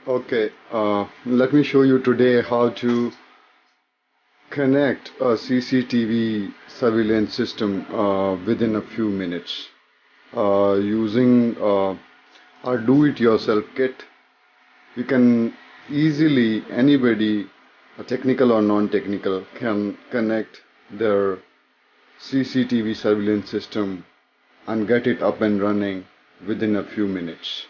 Okay, let me show you today how to connect a CCTV surveillance system within a few minutes using a do-it-yourself kit. You can easily, anybody, technical or non-technical, can connect their CCTV surveillance system and get it up and running within a few minutes.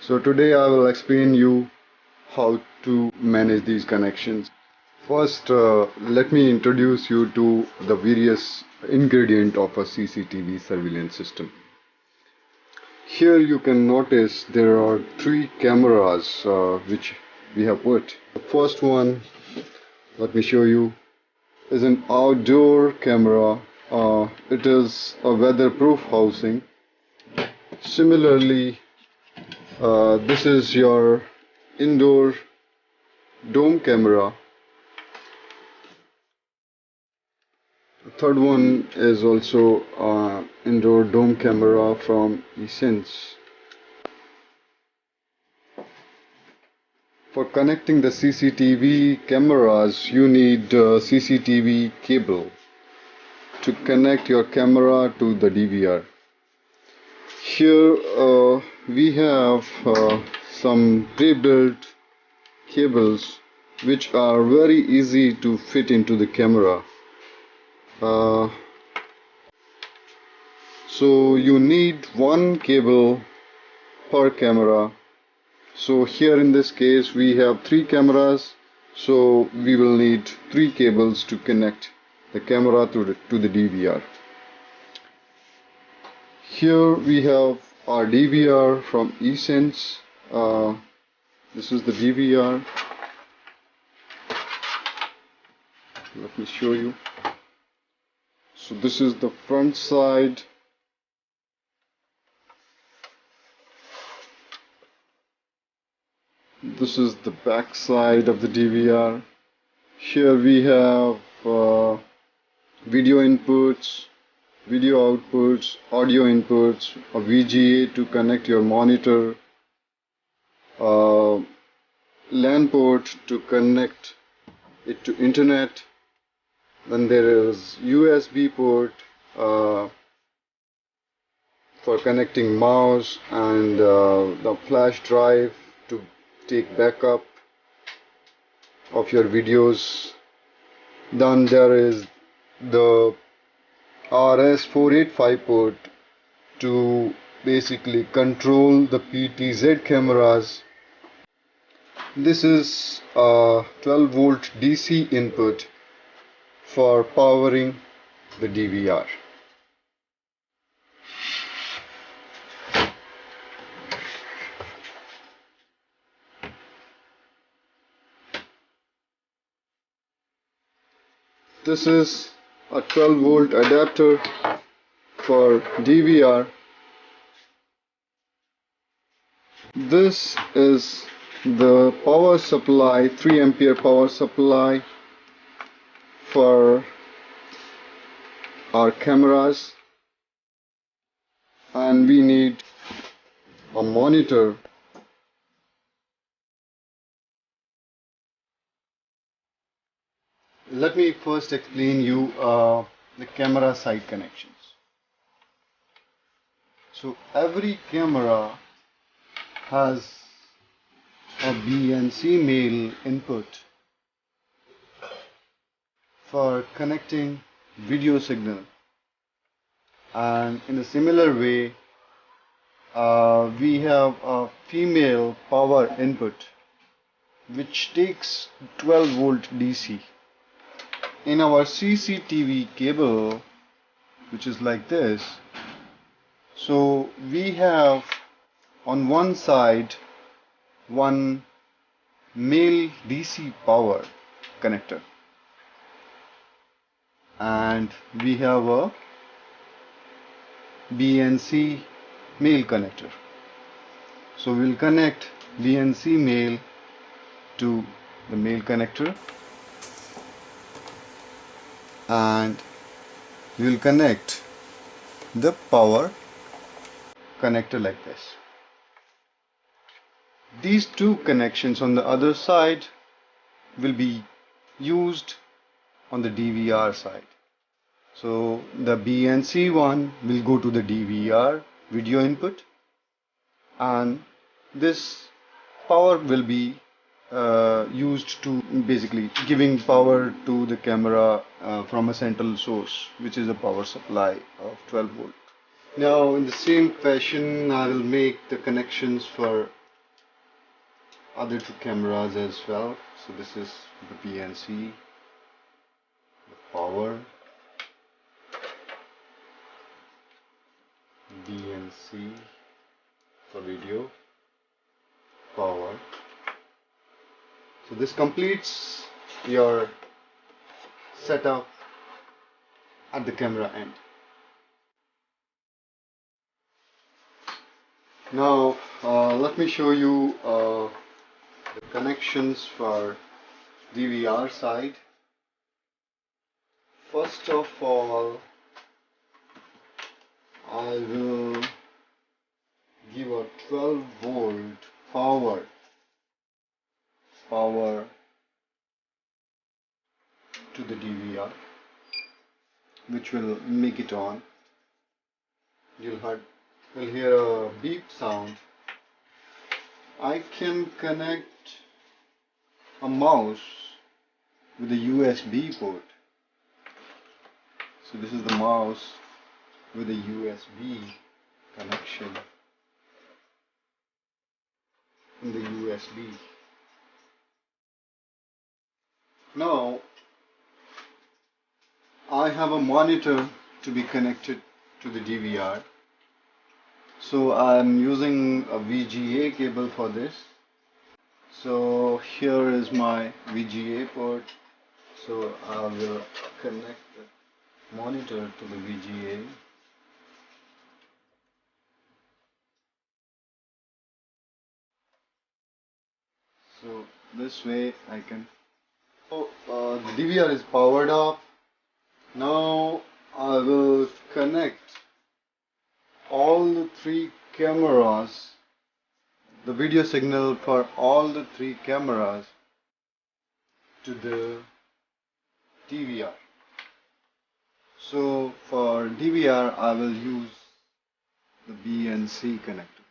So today I will explain you how to manage these connections. First, let me introduce you to the various ingredients of a CCTV surveillance system. Here you can notice there are three cameras which we have put. The first one, let me show you, is an outdoor camera. It is a weatherproof housing. Similarly, this is your indoor dome camera. The third one is also indoor dome camera from Essence. For connecting the CCTV cameras, you need a CCTV cable to connect your camera to the DVR. Here we have some pre-built cables which are very easy to fit into the camera. So you need one cable per camera. So here in this case we have three cameras, so we will need three cables to connect the camera to the DVR. Here we have our DVR from Essence. This is the DVR. Let me show you. So this is the front side. This is the back side of the DVR. Here we have video inputs, video outputs, audio inputs, a VGA to connect your monitor, LAN port to connect it to internet. Then there is USB port for connecting mouse and the flash drive to take backup of your videos. Then there is the RS485 port to basically control the PTZ cameras. This is a 12 volt DC input for powering the DVR. This is a 12 volt adapter for DVR. This is the power supply, 3 ampere power supply for our cameras, and we need a monitor. Let me first explain you the camera side connections. So every camera has a BNC male input for connecting video signal, and in a similar way we have a female power input which takes 12 volt DC. In our CCTV cable, which is like this, so we have on one side one male DC power connector, and we have a BNC male connector. So we'll connect BNC male to the male connector, and we will connect the power connector like this. These two connections on the other side will be used on the DVR side. So the BNC one will go to the DVR video input, and this power will be used to basically giving power to the camera from a central source, which is a power supply of 12 volt. Now in the same fashion I will make the connections for other two cameras as well. So this is the BNC, the power, BNC for video, power. So this completes your setup at the camera end. Now let me show you the connections for DVR side. First of all, I will give a 12 volt power to the DVR, which will make it on. You'll hear a beep sound. I can connect a mouse with a USB port. So this is the mouse with a USB connection in the USB. Now I have a monitor to be connected to the DVR. So I'm using a VGA cable for this. So here is my VGA port. So I will connect the monitor to the VGA. So this way I can. So the DVR is powered up. Now I will connect all the three cameras, the video signal for all the three cameras to the DVR. So for DVR I will use the BNC connector.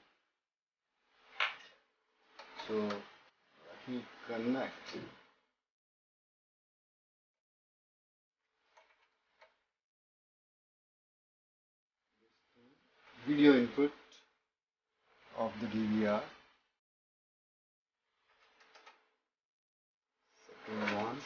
So let me connect. Video input of the DVR. Second one.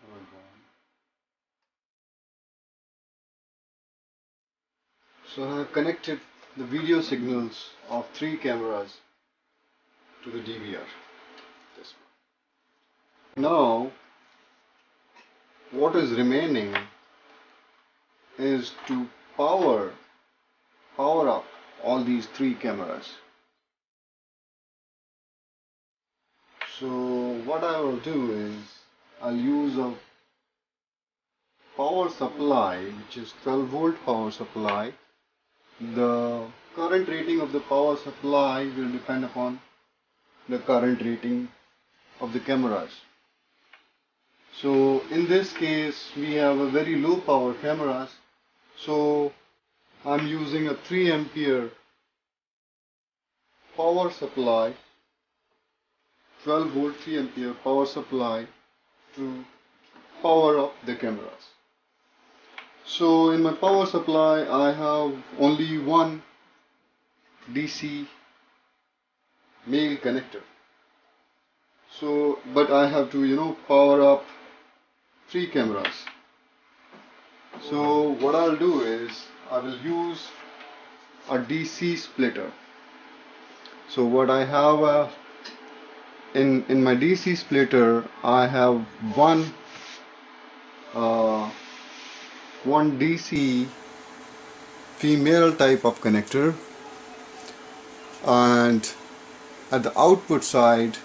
Third one. So I have connected the video signals of three cameras to the DVR. This one. Now what is remaining is to power up all these three cameras. So what I will do is I'll use a power supply, which is 12 volt power supply. The current rating of the power supply will depend upon the current rating of the cameras. So in this case we have a very low power cameras, so I'm using a 3 ampere power supply, 12 volt 3 ampere power supply to power up the cameras. So in my power supply I have only one DC male connector. So but I have to power up three cameras. So what I'll do is I will use a DC splitter. So what I have in my DC splitter, I have uh, one DC female type of connector, and at the output side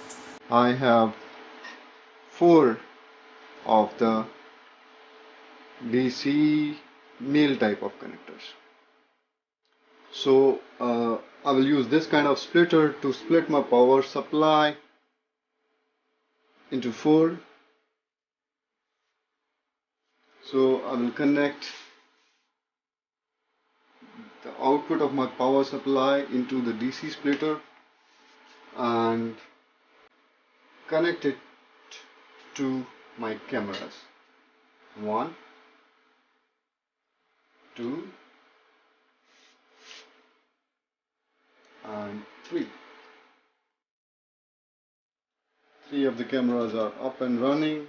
I have four of the DC male type of connectors. So I will use this kind of splitter to split my power supply into four. So I will connect the output of my power supply into the DC splitter and connect it to my cameras. 1, 2, and 3. 3 of the cameras are up and running.